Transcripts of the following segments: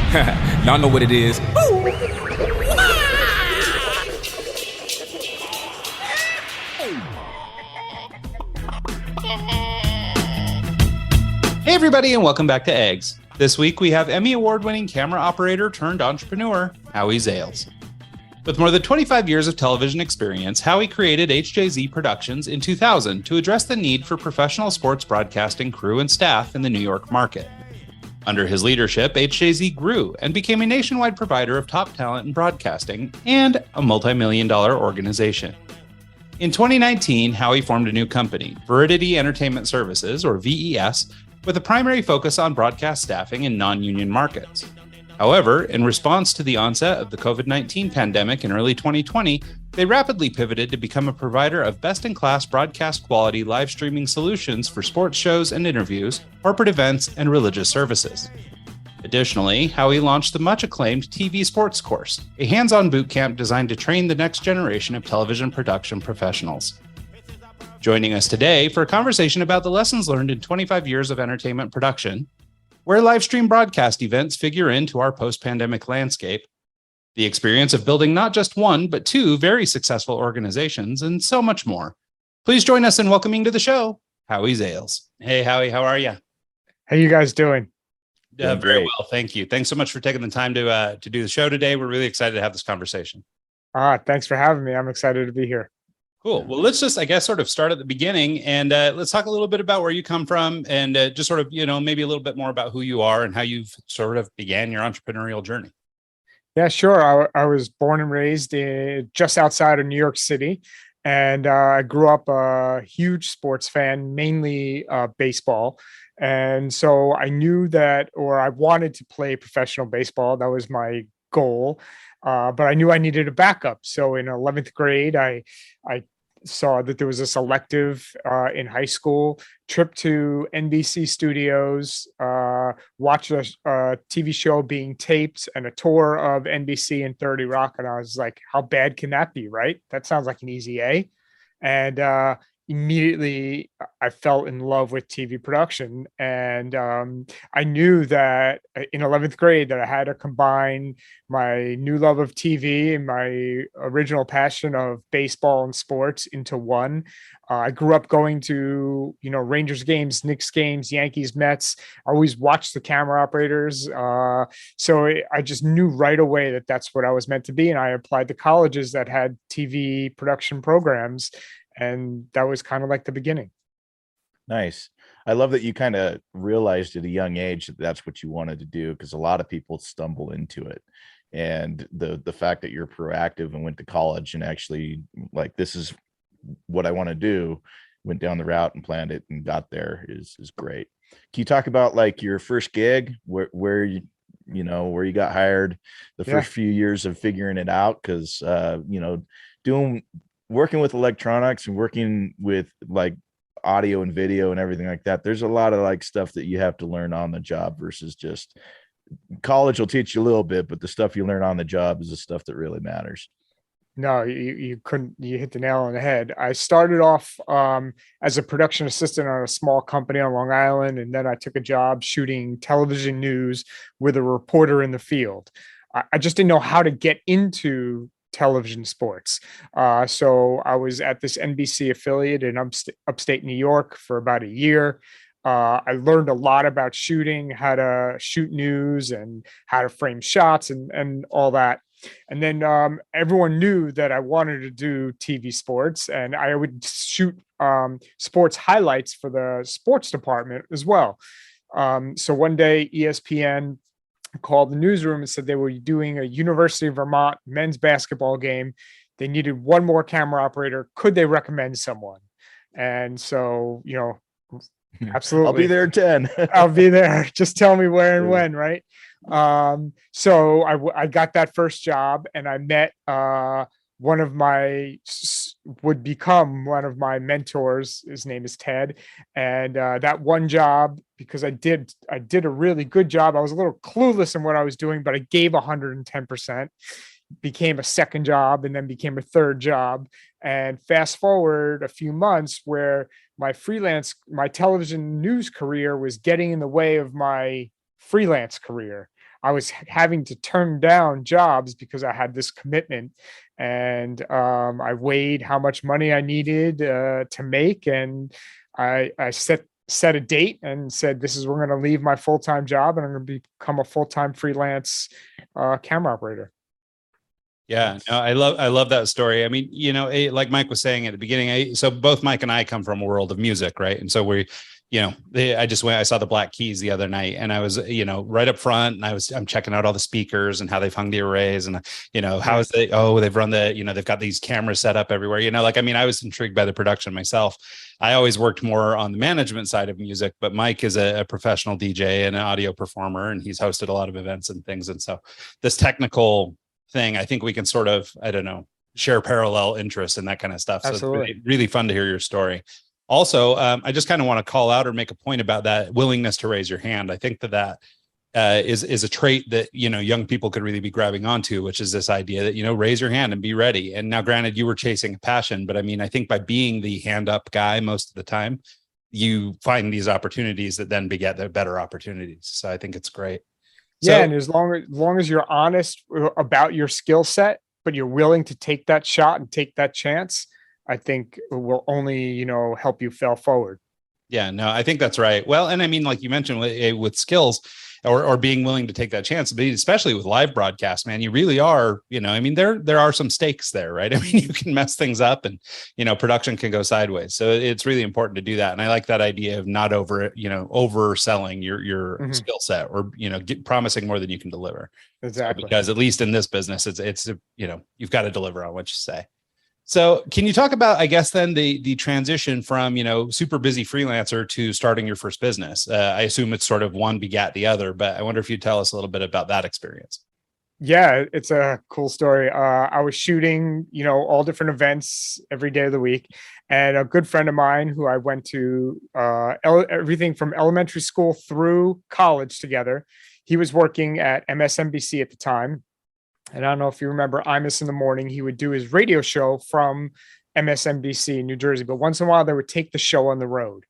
Y'all know what it is. Hey everybody, and welcome back to Eggs. This week we have Emmy award-winning camera operator turned entrepreneur, Howie Zales. With more than 25 years of television experience, Howie created HJZ Productions in 2000 to address the need for professional sports broadcasting crew and staff in the New York market. Under his leadership, HJZ grew and became a nationwide provider of top talent in broadcasting and a multi-million-dollar organization. In 2019, Howie formed a new company, Viridity Entertainment Services, or VES, with a primary focus on broadcast staffing in non-union markets. However, in response to the onset of the COVID-19 pandemic in early 2020, they rapidly pivoted to become a provider of best-in-class broadcast quality live streaming solutions for sports shows and interviews, corporate events, and religious services. Additionally, Howie launched the much-acclaimed TV Sports Course, a hands-on boot camp designed to train the next generation of television production professionals. Joining us today for a conversation about the lessons learned in 25 years of entertainment production, where live stream broadcast events figure into our post-pandemic landscape, the experience of building not just one, but two very successful organizations, and so much more. Please join us in welcoming to the show, Howie Zales. Hey, Howie, how are you? How you guys doing? Very well, thank you. Thanks so much for taking the time to do the show today. We're really excited to have this conversation. Thanks for having me. I'm excited to be here. Cool. Well, let's just, I guess, sort of start at the beginning and let's talk a little bit about where you come from and just sort of, maybe a little bit more about who you are and how you've sort of began your entrepreneurial journey. Yeah, sure. I was born and raised just outside of New York City, and I grew up a huge sports fan, mainly baseball. And so I knew that, or I wanted to play professional baseball. That was my goal. But I knew I needed a backup. So in 11th grade, I saw that there was this elective in high school, trip to NBC studios, watch a TV show being taped and a tour of NBC and 30 Rock. And I was like, how bad can that be, right? That sounds like an easy A. And immediately I fell in love with TV production. And I knew that in 11th grade that I had to combine my new love of TV and my original passion of baseball and sports into one. I grew up going to, Rangers games, Knicks games, Yankees, Mets. I always watched the camera operators. So I just knew right away that that's what I was meant to be. And I applied to colleges that had TV production programs. And that was kind of like the beginning. Nice. I love that you kind of realized at a young age that that's what you wanted to do, because a lot of people stumble into it. And the fact that you're proactive and went to college and actually like, this is what I want to do, went down the route and planned it and got there is great. Can you talk about like your first gig, where you got hired, the first few years of figuring it out? Because working with electronics and working with like audio and video and everything like that, there's a lot of like stuff that you have to learn on the job versus just college will teach you a little bit, but the stuff you learn on the job is the stuff that really matters. No, you hit the nail on the head. I started off as a production assistant on a small company on Long Island, and then I took a job shooting television news with a reporter in the field. I just didn't know how to get into television sports. So I was at this NBC affiliate in upstate New York for about a year. I learned a lot about shooting, how to shoot news and how to frame shots and all that. And then everyone knew that I wanted to do TV sports, and I would shoot sports highlights for the sports department as well. So one day ESPN called the newsroom and said they were doing a University of Vermont men's basketball game. They needed one more camera operator. Could they recommend someone? And so, absolutely. I'll be there at 10. I'll be there. Just tell me where and when, right? So I got that first job, and I met would become one of my mentors. His name is Ted. And that one job, because I did a really good job. I was a little clueless in what I was doing, but I gave 110%, became a second job, and then became a third job. And fast forward a few months where my television news career was getting in the way of my freelance career. I was having to turn down jobs because I had this commitment, and I weighed how much money I needed to make, and I set a date and said, this is, we're going to leave my full-time job and I'm going to become a full-time freelance camera operator. Yeah, no, I love that story. I mean, like Mike was saying at the beginning, so both Mike and I come from a world of music, right? And so I saw the Black Keys the other night, and I was, right up front, and I'm checking out all the speakers and how they've hung the arrays, and how is they? Oh, they've run they've got these cameras set up everywhere. I was intrigued by the production myself. I always worked more on the management side of music, but Mike is a professional DJ and an audio performer, and he's hosted a lot of events and things. And so this technical thing, I think we can sort of, I don't know, share parallel interests and that kind of stuff. Absolutely. So it's really fun to hear your story. Also, I just kind of want to call out or make a point about that willingness to raise your hand. I think that is a trait that, young people could really be grabbing onto, which is this idea that, raise your hand and be ready. And now, granted, you were chasing a passion, but I mean, I think by being the hand up guy most of the time, you find these opportunities that then beget the better opportunities. So I think it's great. Yeah, and as long as you're honest about your skill set, but you're willing to take that shot and take that chance, I think it will only, help you fail forward. Yeah, no, I think that's right. Well, and I mean, like you mentioned with skills or being willing to take that chance, but especially with live broadcast, man, you really are, there are some stakes there, right? I mean, you can mess things up and, production can go sideways. So it's really important to do that. And I like that idea of not overselling your skill set or, promising more than you can deliver. Exactly. So, because at least in this business, it's you've got to deliver on what you say. So can you talk about, I guess, then the transition from, super busy freelancer to starting your first business? I assume it's sort of one begat the other, but I wonder if you'd tell us a little bit about that experience. Yeah, it's a cool story. I was shooting, all different events every day of the week. And a good friend of mine who I went to everything from elementary school through college together, he was working at MSNBC at the time. And I don't know if you remember Imus in the Morning. He would do his radio show from MSNBC in New Jersey, but once in a while they would take the show on the road.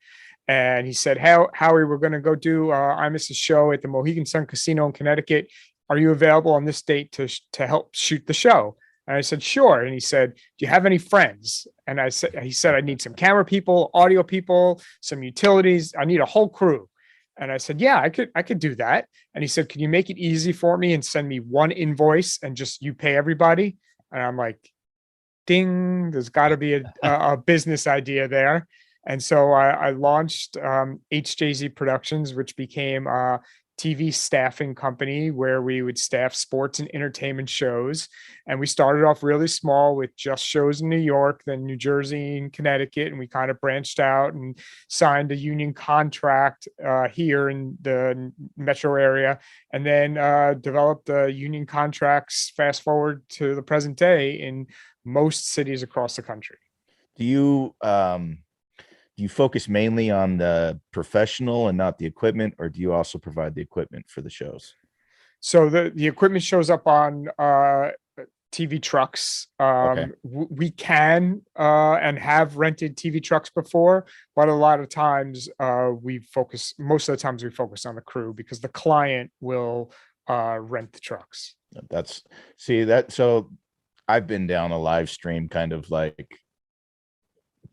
And he said, Howie, we're going to go do Imus's show at the Mohegan Sun Casino in Connecticut. Are you available on this date to help shoot the show? And I said, sure. And he said, do you have any friends? And he said, I need some camera people, audio people, some utilities. I need a whole crew. And I said, yeah, I could do that. And he said, can you make it easy for me and send me one invoice and just you pay everybody? And I'm like, ding, there's got to be a business idea there. And so I launched HJZ Productions, which became a TV staffing company where we would staff sports and entertainment shows. And we started off really small with just shows in New York, then New Jersey and Connecticut. And we kind of branched out and signed a union contract here in the metro area, and then developed union contracts fast forward to the present day in most cities across the country. Do you focus mainly on the professional and not the equipment, or do you also provide the equipment for the shows? So the equipment shows up on TV trucks. Okay. We can and have rented TV trucks before, but a lot of times most of the times we focus on the crew because the client will rent the trucks. So I've been down a live stream kind of like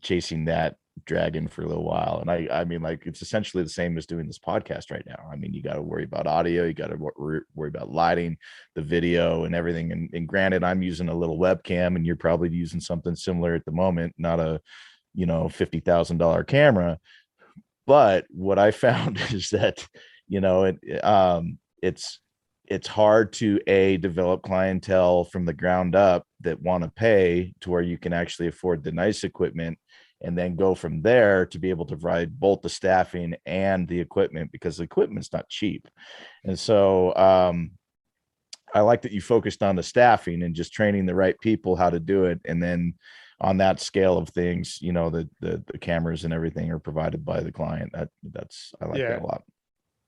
chasing that dragon for a little while, and I mean, like, it's essentially the same as doing this podcast right now. I mean, you got to worry about audio, you got to worry about lighting, the video, and everything. And granted, I'm using a little webcam, and you're probably using something similar at the moment, not a $50,000 camera. But what I found is that it's hard to develop clientele from the ground up that want to pay to where you can actually afford the nice equipment, and then go from there to be able to provide both the staffing and the equipment, because the equipment's not cheap. And so I like that you focused on the staffing and just training the right people how to do it. And then on that scale of things, the cameras and everything are provided by the client. I like that a lot.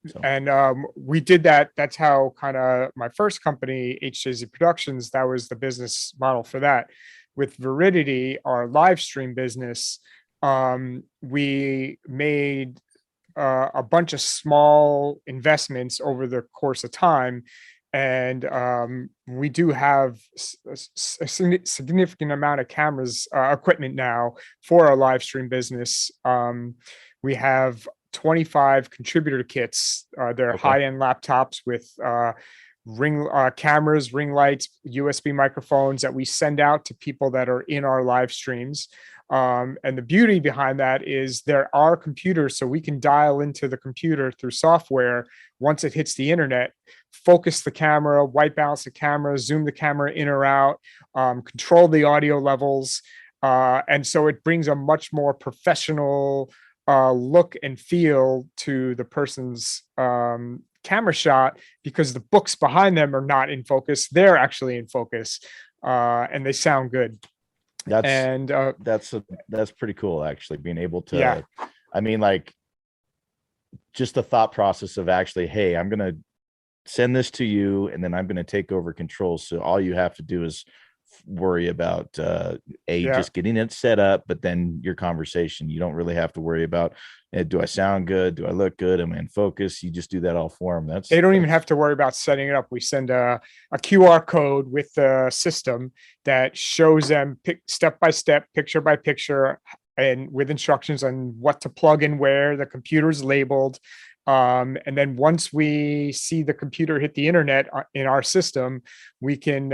So. And we did that. That's how kind of my first company, HJZ Productions, that was the business model for that. With Viridity, our live stream business, we made a bunch of small investments over the course of time. And we do have a significant amount of cameras, equipment now for our live stream business. We have 25 contributor kits. They're high-end laptops with ring cameras, ring lights, USB microphones that we send out to people that are in our live streams. And the beauty behind that is there are computers, so we can dial into the computer through software once it hits the internet, focus the camera, white balance the camera, zoom the camera in or out, control the audio levels. And so it brings a much more professional look and feel to the person's camera shot, because the books behind them are not in focus. They're actually in focus, and they sound good. That's pretty cool, actually, being able to, I mean, like, just the thought process of actually, hey, I'm going to send this to you and then I'm going to take over control. So all you have to do is worry about just getting it set up, but then your conversation, you don't really have to worry about, do I sound good? Do I look good? Am I in focus? You just do that all for them. They don't even have to worry about setting it up. We send a QR code with the system that shows them step by step, picture by picture, and with instructions on what to plug in where. The computer's labeled. And then once we see the computer hit the internet in our system, we can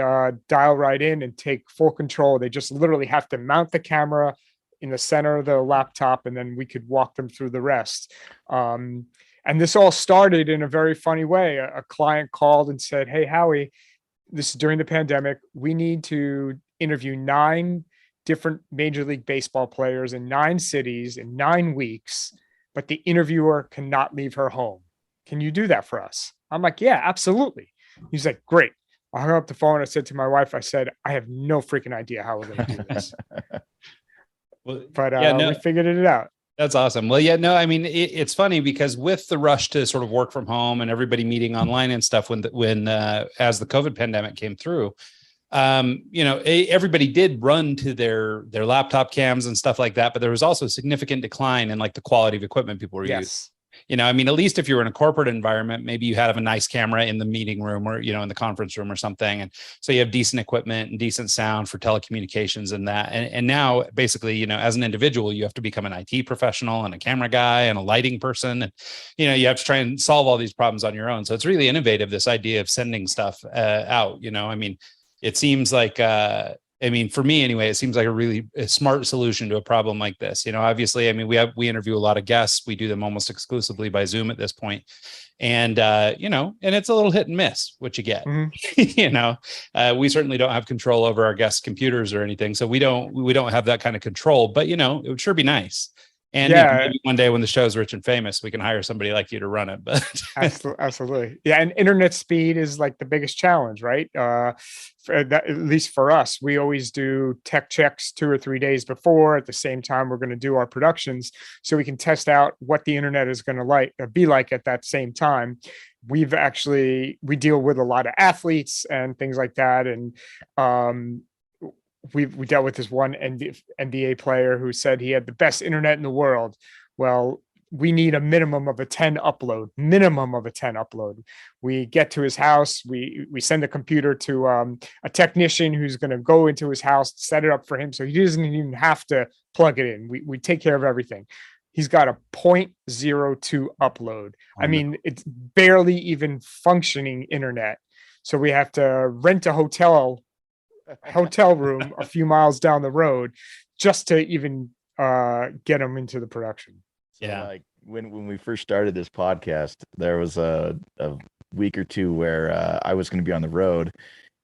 dial right in and take full control. They just literally have to mount the camera in the center of the laptop, and then we could walk them through the rest. And this all started in a very funny way. A client called and said, "Hey, Howie, this is during the pandemic. We need to interview 9 different Major League Baseball players in 9 cities in 9 weeks. But the interviewer cannot leave her home. Can you do that for us?" I'm like, "Yeah, absolutely." He's like, "Great." I hung up the phone. I said to my wife, I said, "I have no freaking idea how we're going to do this." But we figured it out. That's awesome. Well, yeah, no, I mean, it's funny because with the rush to sort of work from home and everybody meeting online and stuff, when as the COVID pandemic came through, everybody did run to their laptop cams and stuff like that, but there was also a significant decline in like the quality of equipment people were using. I mean, at least if you were in a corporate environment, maybe you have a nice camera in the meeting room or, in the conference room or something. And so you have decent equipment and decent sound for telecommunications and that. And now basically, as an individual, you have to become an IT professional and a camera guy and a lighting person. And, you have to try and solve all these problems on your own. So it's really innovative, this idea of sending stuff out, I mean, it seems like, for me anyway, it seems like a really smart solution to a problem like this. Obviously, I mean, we interview a lot of guests. We do them almost exclusively by Zoom at this point. And, and it's a little hit and miss what you get. Mm-hmm. We certainly don't have control over our guests' computers or anything. So we don't have that kind of control, but, it would sure be nice. And maybe one day when the show's rich and famous, we can hire somebody like you to run it. But absolutely. Yeah. And internet speed is like the biggest challenge, right? At least for us, we always do tech checks 2 or 3 days before. At the same time, we're going to do our productions so we can test out what the internet is going to be like at that same time. We deal with a lot of athletes and things like that. And, we dealt with this one NBA player who said he had the best internet in the world. Well, we need a minimum of a 10 upload. We get to his house. We send a computer to a technician who's going to go into his house, set it up for him. So he doesn't even have to plug it in. We take care of everything. He's got a 0.02 upload. I mean, it's barely even functioning internet. So we have to rent a hotel room a few miles down the road just to even get them into the production. So like when we first started this podcast, there was a week or two where I was going to be on the road,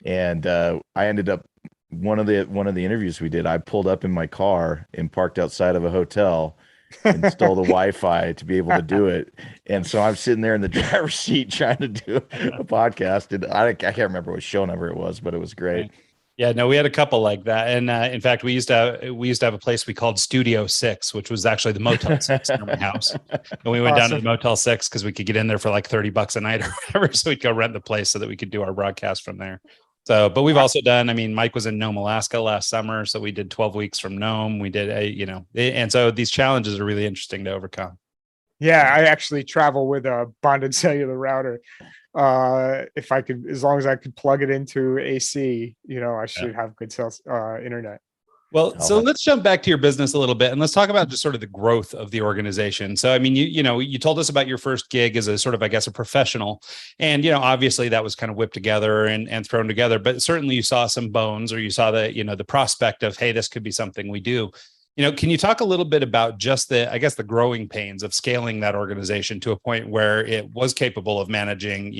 and I ended up one of the interviews we did, I pulled up in my car and parked outside of a hotel, installed the Wi-Fi to be able to do it. And so I'm sitting there in the driver's seat trying to do a podcast, and I can't remember what show number it was, but it was great. Right. Yeah, no, we had a couple like that. And in fact, we used to have a place we called Studio 6, which was actually the Motel 6 in my house. And we went down to the Motel 6 because we could get in there for like $30 a night or whatever. So we'd go rent the place so that we could do our broadcast from there. So, but we've also done, Mike was in Nome, Alaska last summer. So we did 12 weeks from Nome. We did and so these challenges are really interesting to overcome. Yeah, I actually travel with a bonded cellular router. If I could, as long as I could plug it into AC, I Yeah. should have good internet. Well, so let's jump back to your business a little bit and let's talk about just sort of the growth of the organization. So, I mean, you told us about your first gig as a sort of, I guess, a professional, and, obviously that was kind of whipped together and thrown together, but certainly you saw some bones, or you saw the prospect of, hey, this could be something we do. Can you talk a little bit about just the growing pains of scaling that organization to a point where it was capable of managing,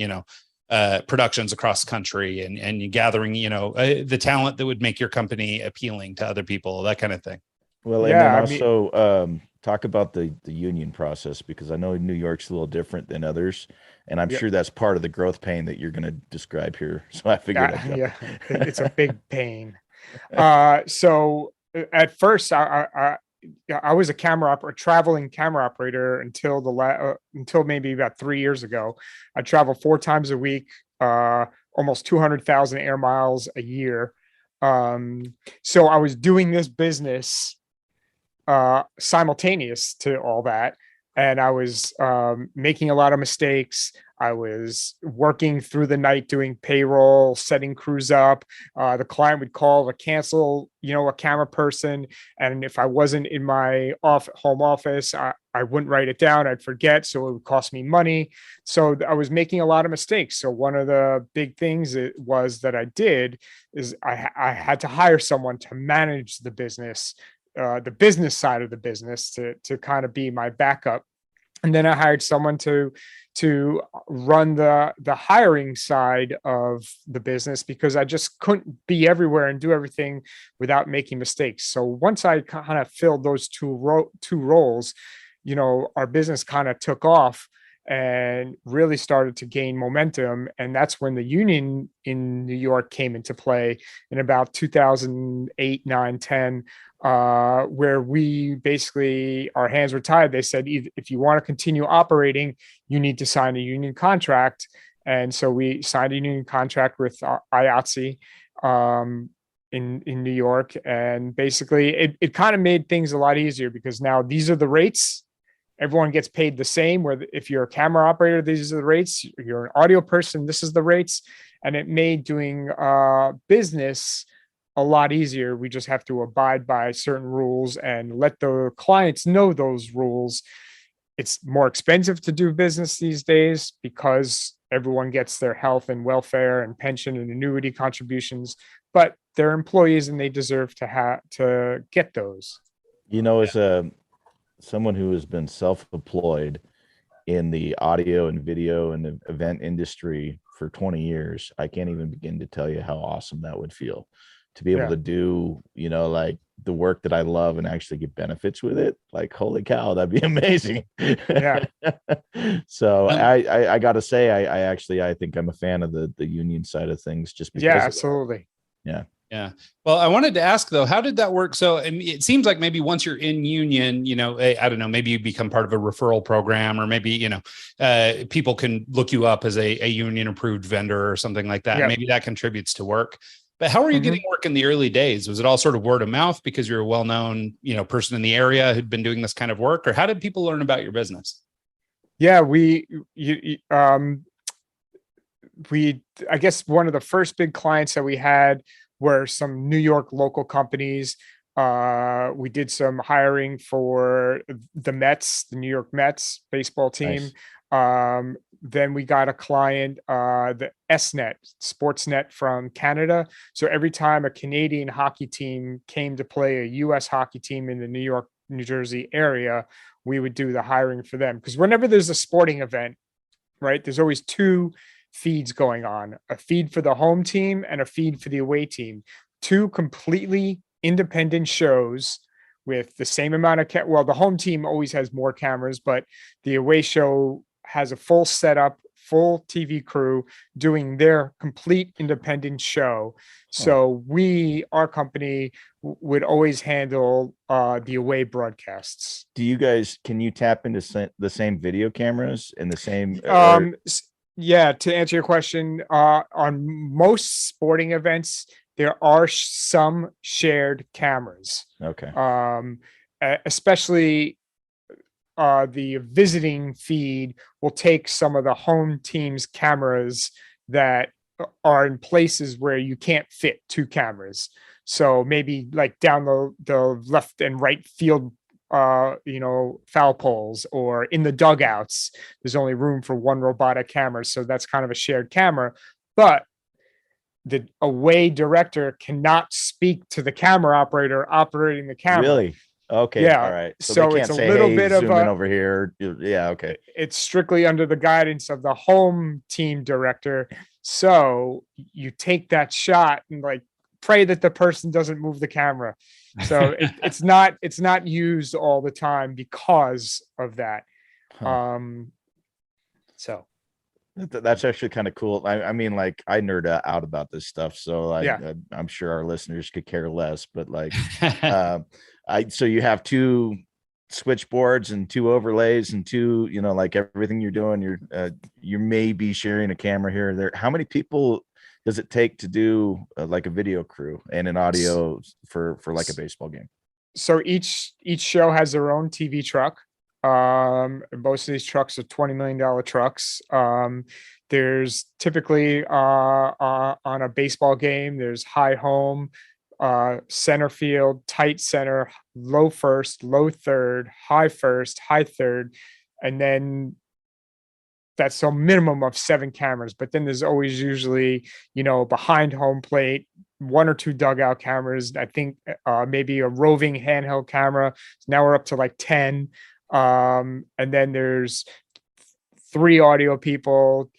productions across the country and gathering, the talent that would make your company appealing to other people, that kind of thing? Well, and then also talk about the union process, because I know New York's a little different than others, and I'm sure that's part of the growth pain that you're going to describe here. So I figured it's a big pain. So at first, I was a traveling camera operator until maybe about 3 years ago. I traveled 4 times a week, almost 200,000 air miles a year. So I was doing this business simultaneous to all that, and I was making a lot of mistakes. I was working through the night doing payroll, setting crews up. The client would call to cancel, a camera person, and if I wasn't in my home office, I wouldn't write it down. I'd forget, so it would cost me money. So I was making a lot of mistakes. So one of the big things that I did is I had to hire someone to manage the business side of the business, to kind of be my backup. And then I hired someone to run the hiring side of the business, because I just couldn't be everywhere and do everything without making mistakes. So once I kind of filled those two roles, our business kind of took off and really started to gain momentum. And that's when the union in New York came into play in about 2008, 9, 10, where we basically, our hands were tied. They said, if you want to continue operating, you need to sign a union contract. And so we signed a union contract with IATSE in New York. And basically it kind of made things a lot easier, because now these are the rates. Everyone gets paid the same. Where if you're a camera operator, these are the rates. If you're an audio person, this is the rates. And it made doing business a lot easier. We just have to abide by certain rules and let the clients know those rules. It's more expensive to do business these days because everyone gets their health and welfare and pension and annuity contributions, but they're employees and they deserve to get those. As someone who has been self-employed in the audio and video and the event industry for 20 years, I can't even begin to tell you how awesome that would feel to be able to do, like the work that I love and actually get benefits with it. Like, holy cow, that'd be amazing. Yeah. So I gotta say, I think I'm a fan of the union side of things, just because. Yeah, absolutely. Yeah. Yeah. Well, I wanted to ask though, how did that work? So, I mean, it seems like maybe once you're in union, I don't know, maybe you become part of a referral program, or maybe, people can look you up as a union approved vendor or something like that. Yep. Maybe that contributes to work. But how are you getting work in the early days? Was it all sort of word of mouth because you're a well-known, person in the area who'd been doing this kind of work, or how did people learn about your business? Yeah, I guess one of the first big clients that we had were some New York local companies. We did some hiring for the Mets, the New York Mets baseball team. Nice. Then we got a client, the SNet, Sportsnet from Canada. So every time a Canadian hockey team came to play a US hockey team in the New York, New Jersey area, we would do the hiring for them. Because whenever there's a sporting event, right, there's always 2 feeds going on, a feed for the home team and a feed for the away team. 2 completely independent shows with the same amount of the home team always has more cameras, but the away show has a full setup, full TV crew doing their complete independent show. So our company would always handle the away broadcasts. Do you guys, can you tap into the same video cameras and the same? Yeah, to answer your question, on most sporting events, there are some shared cameras. Okay. Especially the visiting feed will take some of the home team's cameras that are in places where you can't fit two cameras. So maybe like down the left and right field, foul poles, or in the dugouts, there's only room for one robotic camera. So that's kind of a shared camera. But the away director cannot speak to the camera operator operating the camera. Really? Okay. Yeah. All right. So So they it's can't a say, little hey, bit of zoom in a, over here. Yeah. Okay. it's strictly under the guidance of the home team director. So you take that shot and like pray that the person doesn't move the camera. So it's not used all the time because of that. Huh. So That's actually kind of cool. I mean, like I nerd out about this stuff, so yeah. I'm sure our listeners could care less. But like, so you have two switchboards and two overlays and two, like everything you're doing, you may be sharing a camera here or there. How many people does it take to do like a video crew and an audio for like a baseball game? So each show has their own TV truck. Most of these trucks are $20 million trucks. There's typically on a baseball game, there's high home, center field, tight center, low first, low third, high first, high third, and then that's a minimum of 7 cameras. But then there's always usually, behind home plate, 1 or 2 dugout cameras. I think maybe a roving handheld camera. Now we're up to like 10. And then there's 3 audio people,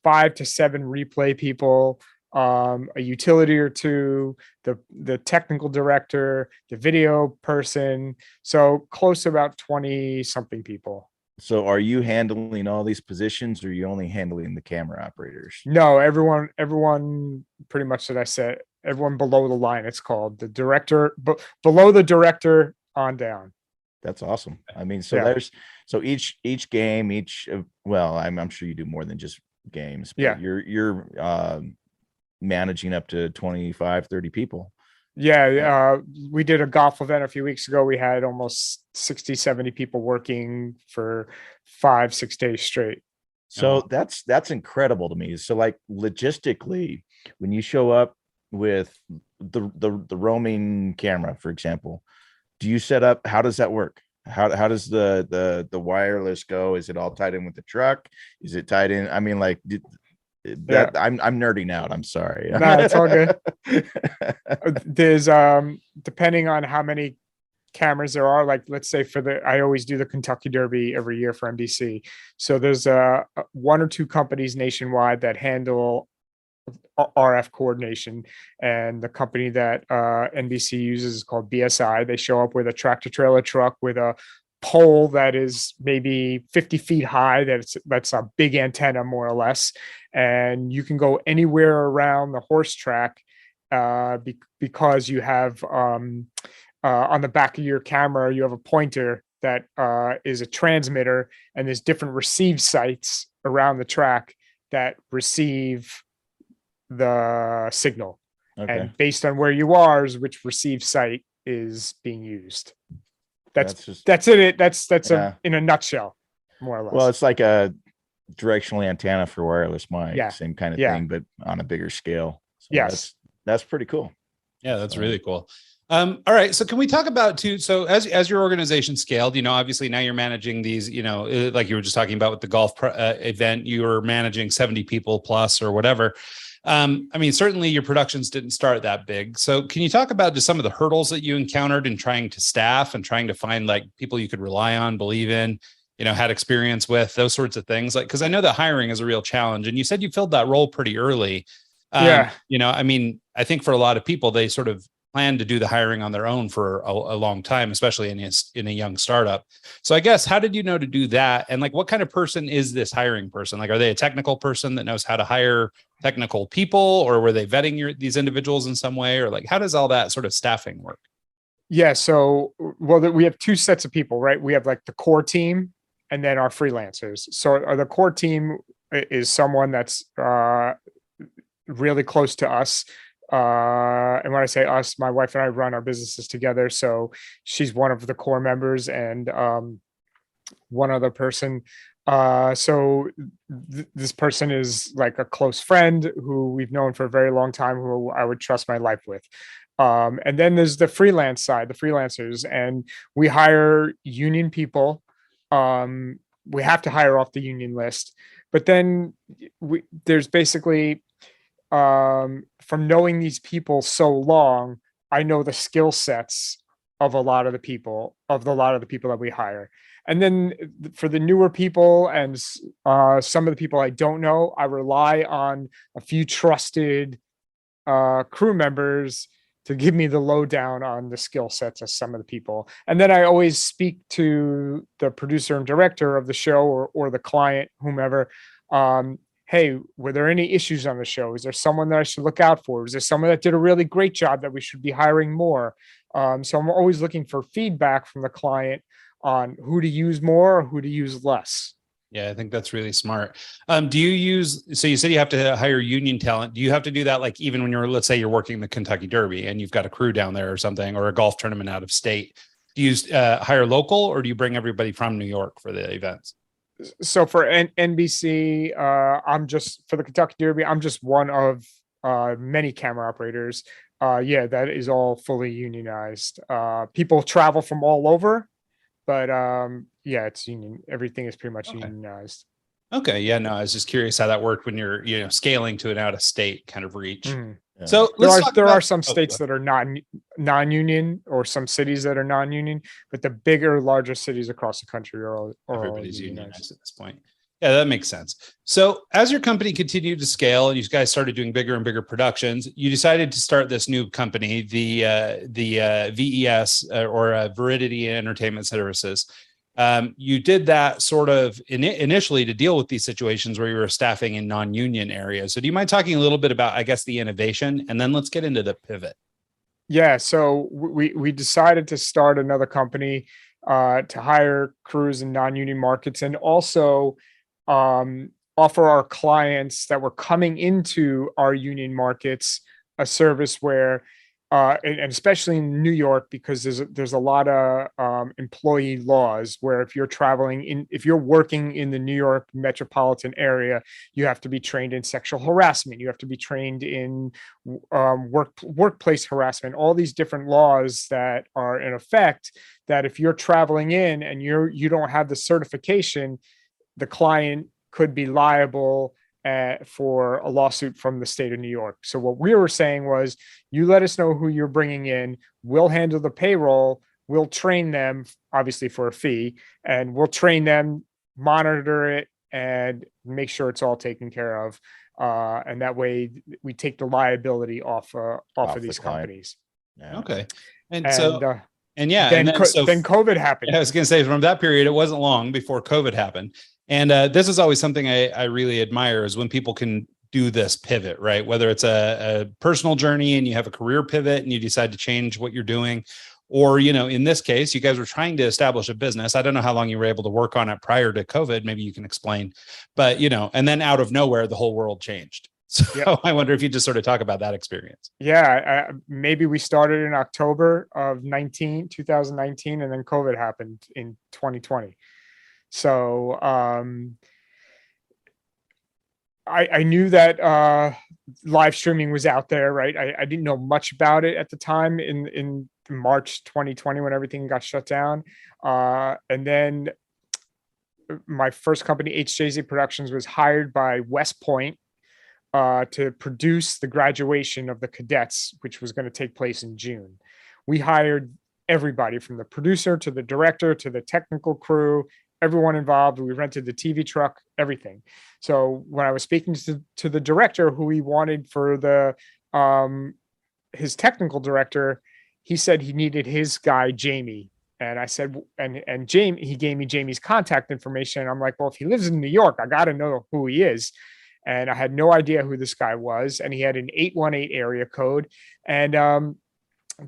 5 to 7 replay people, a utility or 2, the technical director, the video person. So close to about 20 something people. So are you handling all these positions, or are you only handling the camera operators? No, everyone pretty much that I said, everyone below the line, it's called the director, but below the director on down. That's awesome. I mean, so Yeah. so each game, well, I'm sure you do more than just games, but Yeah. you're managing up to 25, 30 people. Yeah. We did a golf event a few weeks ago. We had almost 60, 70 people working for 5-6 days straight. So that's incredible to me. So like logistically, when you show up with the roaming camera, for example, do you set up, how does that work? How does the wireless go? Is it all tied in with the truck? Is it tied in? I mean, like that, yeah. I'm nerding out. I'm sorry. No, it's all good. There's depending on how many cameras there are, like let's say I always do the Kentucky Derby every year for NBC. So there's 1 or 2 companies nationwide that handle RF coordination, and the company that NBC uses is called BSI. They show up with a tractor trailer truck with a pole that is maybe 50 feet high. That's a big antenna, more or less, and you can go anywhere around the horse track because you have on the back of your camera you have a pointer that is a transmitter, and there's different receive sites around the track that receive the signal. Okay. And based on where you are is which receive site is being used. That's it. In a nutshell, more or less. Well, it's like a directional antenna for wireless mic, same kind of thing, but on a bigger scale. So yes, that's pretty cool. Yeah, that's really cool. All right. So can we talk about too? So as your organization scaled, obviously now you're managing these, like you were just talking about with the golf event, you were managing 70 people plus or whatever. I mean, certainly your productions didn't start that big. So can you talk about just some of the hurdles that you encountered in trying to staff and trying to find like people you could rely on, believe in, had experience with, those sorts of things? Like, because I know that hiring is a real challenge, and you said you filled that role pretty early. I mean, I think for a lot of people, they sort of plan to do the hiring on their own for a long time, especially in a young startup. So I guess, how did you know to do that? And like, what kind of person is this hiring person? Like, are they a technical person that knows how to hire technical people, or were they vetting these individuals in some way? Or like, how does all that sort of staffing work? Yeah. So, we have 2 sets of people, right? We have like the core team and then our freelancers. So the core team is someone that's really close to us. And when I say us, my wife and I run our businesses together. So she's one of the core members, and one other person. This person is like a close friend who we've known for a very long time, who I would trust my life with. And then there's the freelance side, the freelancers, and we hire union people. We have to hire off the union list, but then there's basically, from knowing these people so long, I know the skill sets of a lot of the people that we hire. And then for the newer people and some of the people I don't know, I rely on a few trusted crew members to give me the lowdown on the skill sets of some of the people. And then I always speak to the producer and director of the show, or the client, whomever. Hey, were there any issues on the show? Is there someone that I should look out for? Is there someone that did a really great job that we should be hiring more? So I'm always looking for feedback from the client on who to use more or who to use less. Yeah, I think that's really smart. Do you use, so you said you have to hire union talent. Do you have to do that like even when you're, let's say you're working the Kentucky Derby and you've got a crew down there or something, or a golf tournament out of state? Do you hire local, or do you bring everybody from New York for the events? So for NBC, I'm just, for the Kentucky Derby, I'm just one of many camera operators. Yeah, that is all fully unionized. People travel from all over, but yeah, it's union. Everything is pretty much unionized. Okay. Yeah, no, I was just curious how that worked when you're, scaling to an out of state kind of reach. Mm. Yeah. So there are some states that are not non-union, or some cities that are non-union, but the bigger, larger cities across the country are everybody's unionized at this point. Yeah, that makes sense. So as your company continued to scale and you guys started doing bigger and bigger productions, you decided to start this new company, the VES, or Viridity Entertainment Services. You did that sort of initially to deal with these situations where you were staffing in non-union areas. So do you mind talking a little bit about, I guess, the innovation, and then let's get into the pivot? Yeah. So we decided to start another company to hire crews in non-union markets, and also offer our clients that were coming into our union markets a service where, and especially in New York, because there's a lot of employee laws where if you're working in the New York metropolitan area, you have to be trained in sexual harassment. You have to be trained in workplace harassment. All these different laws that are in effect, that if you're traveling in and you don't have the certification, the client could be liable for a lawsuit from the state of New York. So what we were saying was, you let us know who you're bringing in. We'll handle the payroll. We'll train them, obviously for a fee, and we'll train them, monitor it, and make sure it's all taken care of. And that way we take the liability off of these companies. Yeah. Okay. And then COVID happened. I was going to say, from that period, it wasn't long before COVID happened. And this is always something I really admire, is when people can do this pivot, right? Whether it's a personal journey and you have a career pivot and you decide to change what you're doing, or, in this case, you guys were trying to establish a business. I don't know how long you were able to work on it prior to COVID. Maybe you can explain, but, and then out of nowhere, the whole world changed. So yep. I wonder if you just sort of talk about that experience. Yeah, maybe we started in October of 2019, and then COVID happened in 2020. So I knew that live streaming was out there, right? I didn't know much about it at the time in March 2020 when everything got shut down. And then my first company, HJZ Productions, was hired by West Point to produce the graduation of the cadets, which was going to take place in June. We hired everybody from the producer to the director to the technical crew, everyone involved. We rented the TV truck, everything. So when I was speaking to the director, who he wanted for his technical director, he said he needed his guy, Jamie. And I said, and Jamie, he gave me Jamie's contact information. And I'm like, well, if he lives in New York, I got to know who he is. And I had no idea who this guy was. And he had an 818 area code. And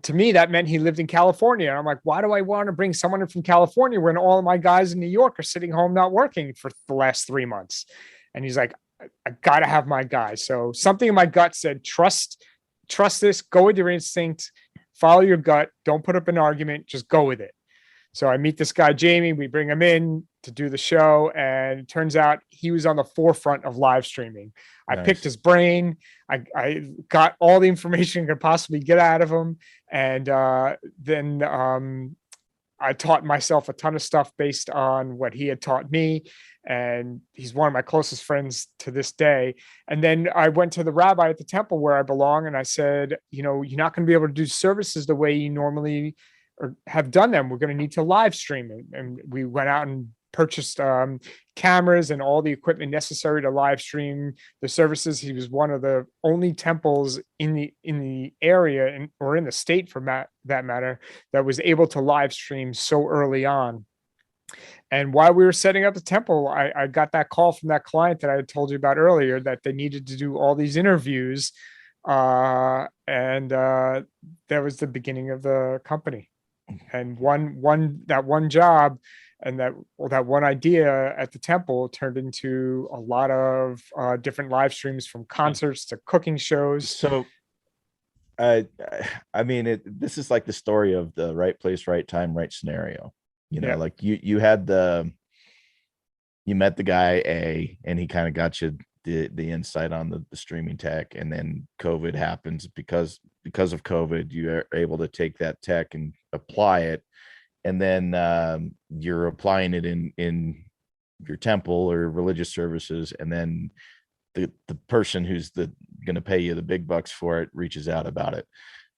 to me, that meant he lived in California. And I'm like, why do I want to bring someone in from California when all of my guys in New York are sitting home not working for the last 3 months? And he's like, I got to have my guy. So something in my gut said, trust this, go with your instinct, follow your gut, don't put up an argument, just go with it. So I meet this guy, Jamie, we bring him in to do the show. And it turns out he was on the forefront of live streaming. I picked his brain. I got all the information I could possibly get out of him. And then I taught myself a ton of stuff based on what he had taught me. And he's one of my closest friends to this day. And then I went to the rabbi at the temple where I belong. And I said, you know, you're not going to be able to do services the way you normally or have done them. We're going to need to live stream it. And we went out and purchased cameras and all the equipment necessary to live stream the services. He was one of the only temples in the area or in the state for that matter that was able to live stream so early on. And while we were setting up the temple, I got that call from that client that I had told you about earlier that they needed to do all these interviews. That was the beginning of the company. And that one job and that one idea at the temple turned into a lot of different live streams, from concerts to cooking shows. So I mean, this is like the story of the right place, right time, right scenario. You know, like you met the guy A, and he kind of got you the insight on the streaming tech, and then COVID happens. Because of COVID, you are able to take that tech and apply it, and then you're applying it in your temple or religious services, and then the person who's going to pay you the big bucks for it reaches out about it.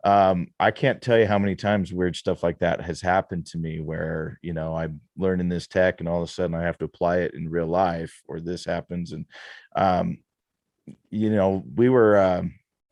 I can't tell you how many times weird stuff like that has happened to me where, you know, I'm learning this tech and all of a sudden I have to apply it in real life, or this happens. And, you know,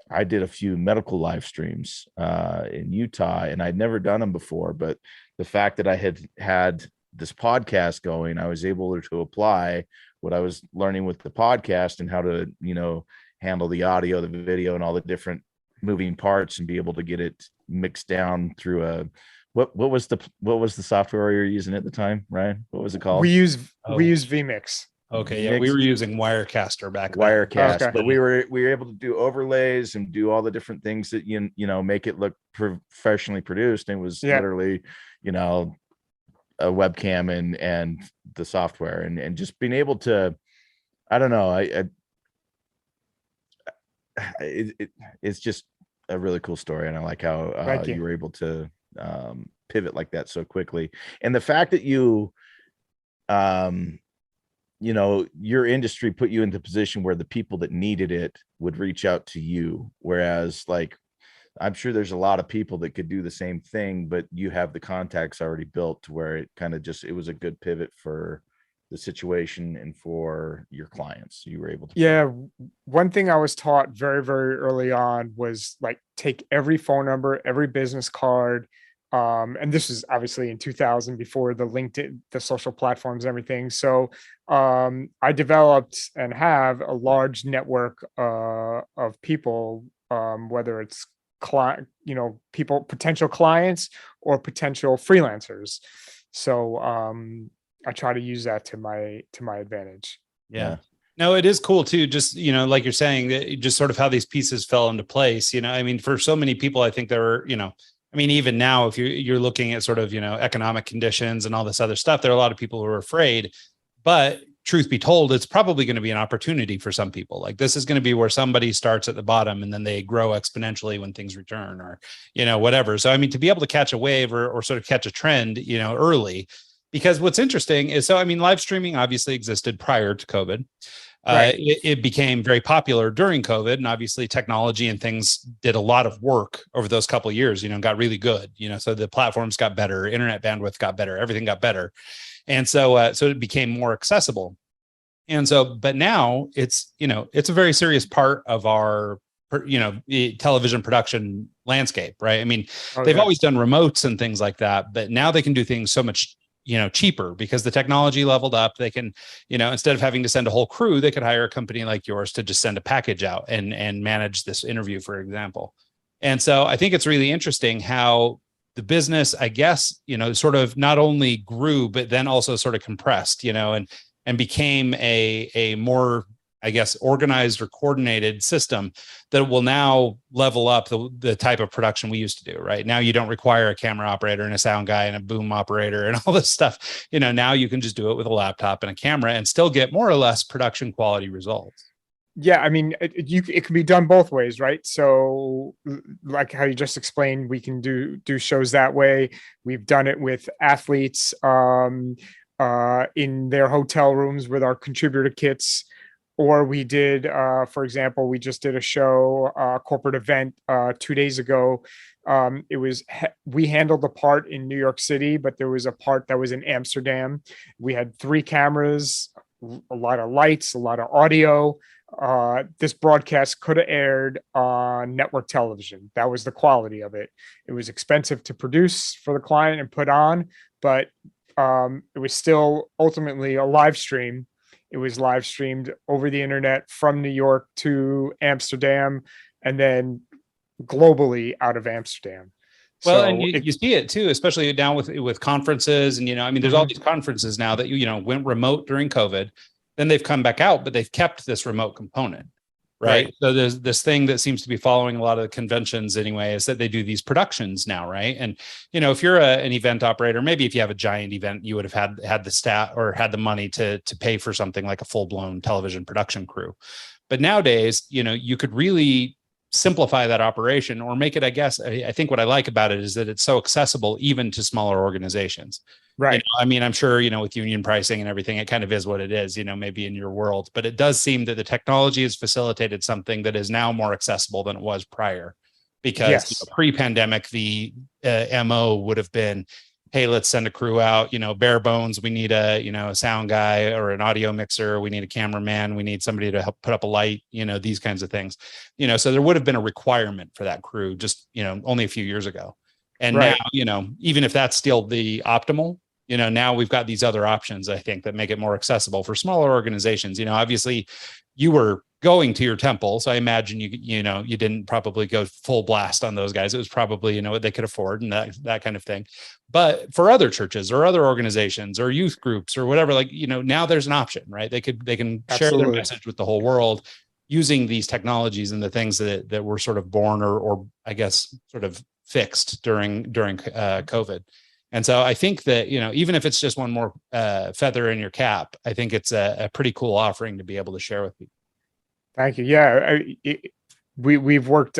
I did a few medical live streams in Utah, and I'd never done them before, but the fact that I had this podcast going, I was able to apply what I was learning with the podcast and how to, you know, handle the audio, the video, and all the different moving parts, and be able to get it mixed down through what was the software you were using at the time, Ryan? What was it called? We use vMix. Okay, yeah, we were using Wirecaster back then. Wirecast, okay. But we were able to do overlays and do all the different things that you know make it look professionally produced. And it was literally, you know, a webcam and the software, and just being able to, I don't know, it's just a really cool story, and I like how you were able to pivot like that so quickly, and the fact that you know, your industry put you into a position where the people that needed it would reach out to you, whereas like I'm sure there's a lot of people that could do the same thing, but you have the contacts already built to where it kind of it was a good pivot for the situation and for your clients. You were able to. Yeah. One thing I was taught very, very early on was like, take every phone number, every business card. And this was obviously in 2000, before the LinkedIn, the social platforms, everything. So I developed and have a large network of people, whether it's potential clients or potential freelancers. So I try to use that to my advantage. Yeah. No, it is cool too. Just, you know, like you're saying, that just sort of how these pieces fell into place. You know, I mean, for so many people, I think there were, you know, I mean, even now, if you're looking at sort of, you know, economic conditions and all this other stuff, there are a lot of people who are afraid. But truth be told, it's probably going to be an opportunity for some people. Like this is going to be where somebody starts at the bottom and then they grow exponentially when things return, or, you know, whatever. So, I mean, to be able to catch a wave or sort of catch a trend, you know, early, because what's interesting is, so, I mean, live streaming obviously existed prior to COVID. Right. It became very popular during COVID, and obviously technology and things did a lot of work over those couple of years, you know, got really good, you know, so the platforms got better, internet bandwidth got better, everything got better. And so it became more accessible. And so, but now it's, you know, it's a very serious part of our, you know, television production landscape, right? I mean, they've always done remotes and things like that, but now they can do things so much, you know, cheaper because the technology leveled up. They can, you know, instead of having to send a whole crew, they could hire a company like yours to just send a package out and manage this interview, for example. And so I think it's really interesting how the business, I guess, you know, sort of not only grew, but then also sort of compressed, you know, and became a more I guess, organized or coordinated system that will now level up the type of production we used to do. Right now, you don't require a camera operator and a sound guy and a boom operator and all this stuff. Now you can just do it with a laptop and a camera and still get more or less production quality results. Yeah, I mean, it can be done both ways, right? So, like how you just explained, we can do shows that way. We've done it with athletes in their hotel rooms with our contributor kits. Or we did, for example, we just did a show, corporate event 2 days ago. We handled the part in New York City, but there was a part that was in Amsterdam. We had 3 cameras, a lot of lights, a lot of audio. This broadcast could have aired on network television. That was the quality of it. It was expensive to produce for the client and put on, but it was still ultimately a live stream. It was live streamed over the internet from New York to Amsterdam and then globally out of Amsterdam. Well, and you see it too, especially now with conferences. And, there's all these conferences now that, went remote during COVID. Then they've come back out, but they've kept this remote component. Right. So there's this thing that seems to be following a lot of the conventions anyway, is that they do these productions now. Right. And, if you're an event operator, maybe if you have a giant event, you would have had the stat or had the money to pay for something like a full blown television production crew. But nowadays, you could really simplify that operation or make it, I think what I like about it is that it's so accessible even to smaller organizations. Right. I'm sure, with union pricing and everything, it kind of is what it is, maybe in your world, but it does seem that the technology has facilitated something that is now more accessible than it was prior, because pre-pandemic, the MO would have been, hey, let's send a crew out, bare bones. We need a sound guy or an audio mixer. We need a cameraman. We need somebody to help put up a light, these kinds of things, so there would have been a requirement for that crew just, only a few years ago. And now, even if that's still the optimal, now we've got these other options, I think, that make it more accessible for smaller organizations. Obviously you were going to your temple, so I imagine you didn't probably go full blast on those guys. It was probably, what they could afford and that kind of thing. But for other churches or other organizations or youth groups or whatever, now there's an option, right? They can share their message with the whole world using these technologies and the things that were sort of born or I guess sort of fixed during COVID. And so I think that, even if it's just one more feather in your cap, I think it's a pretty cool offering to be able to share with people. Thank you. Yeah, we've worked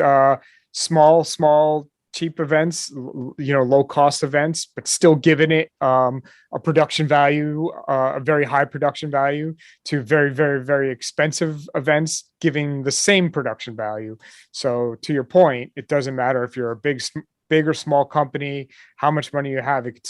small, cheap events, low cost events, but still giving it a production value, a very high production value, to very, very, very expensive events, giving the same production value. So to your point, it doesn't matter if you're a big or small company, how much money you have, there's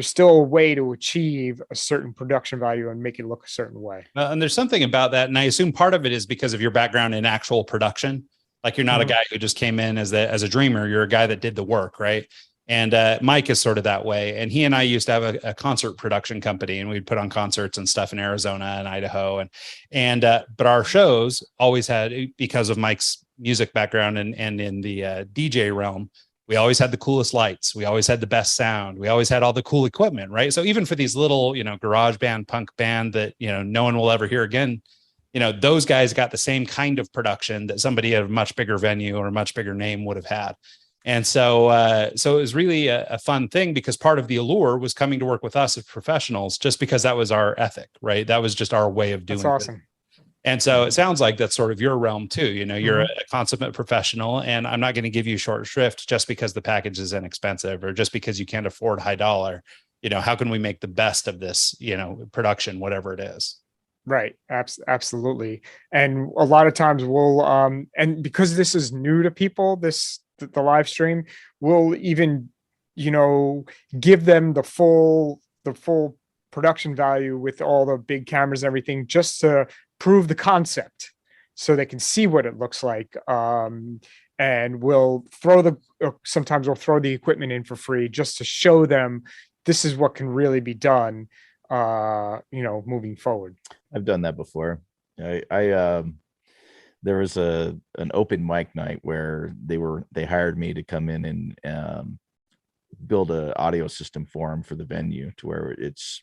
still a way to achieve a certain production value and make it look a certain way. And there's something about that. And I assume part of it is because of your background in actual production. Like, you're not a guy who just came in as a dreamer. You're a guy that did the work, right? And Mike is sort of that way. And he and I used to have a concert production company, and we'd put on concerts and stuff in Arizona and Idaho. But our shows always had, because of Mike's music background and in the DJ realm, we always had the coolest lights. We always had the best sound. We always had all the cool equipment, right? So even for these little, garage band, punk band that, no one will ever hear again, those guys got the same kind of production that somebody at a much bigger venue or a much bigger name would have had. And so it was really a fun thing, because part of the allure was coming to work with us as professionals, just because that was our ethic, right? That was just our way of doing it. That's awesome. And so it sounds like that's sort of your realm too. You're a consummate professional, and I'm not going to give you short shrift just because the package is inexpensive or just because you can't afford high dollar. How can we make the best of this, production, whatever it is? Right. Absolutely. And a lot of times we'll, and because this is new to people, the live stream, we'll even, give them the full production value with all the big cameras and everything, just to prove the concept so they can see what it looks like. And sometimes we'll throw the equipment in for free just to show them this is what can really be done, moving forward. I've done that before. There was an open mic night where they hired me to come in and build an audio system for them for the venue, to where it's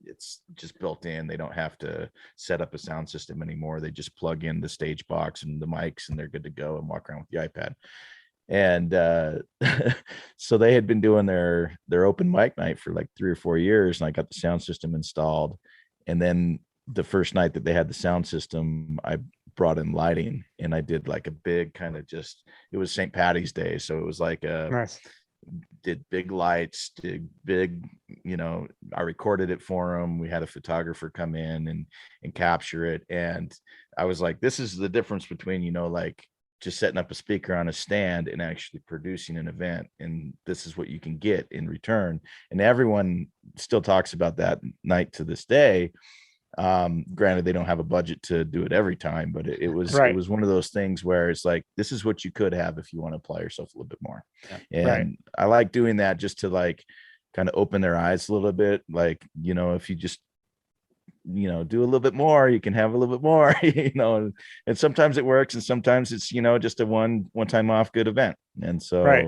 it's just built in. They don't have to set up a sound system anymore. They just plug in the stage box and the mics, and they're good to go and walk around with the iPad. And so they had been doing their open mic night for like 3 or 4 years, and I got the sound system installed. And then the first night that they had the sound system, I brought in lighting, and I did like a big kind of just, it was St. Patty's Day, so it was like Nice. did big lights, did big, I recorded it for them. We had a photographer come in and capture it. And I was like, this is the difference between, like just setting up a speaker on a stand and actually producing an event. And this is what you can get in return. And everyone still talks about that night to this day. Granted, they don't have a budget to do it every time, but it was Right. it was one of those things where it's like, this is what you could have if you want to apply yourself a little bit more. And Right. I like doing that just to like kind of open their eyes a little bit. Like, if you just do a little bit more, you can have a little bit more, and sometimes it works, and sometimes it's just a one time off good event. And so Right.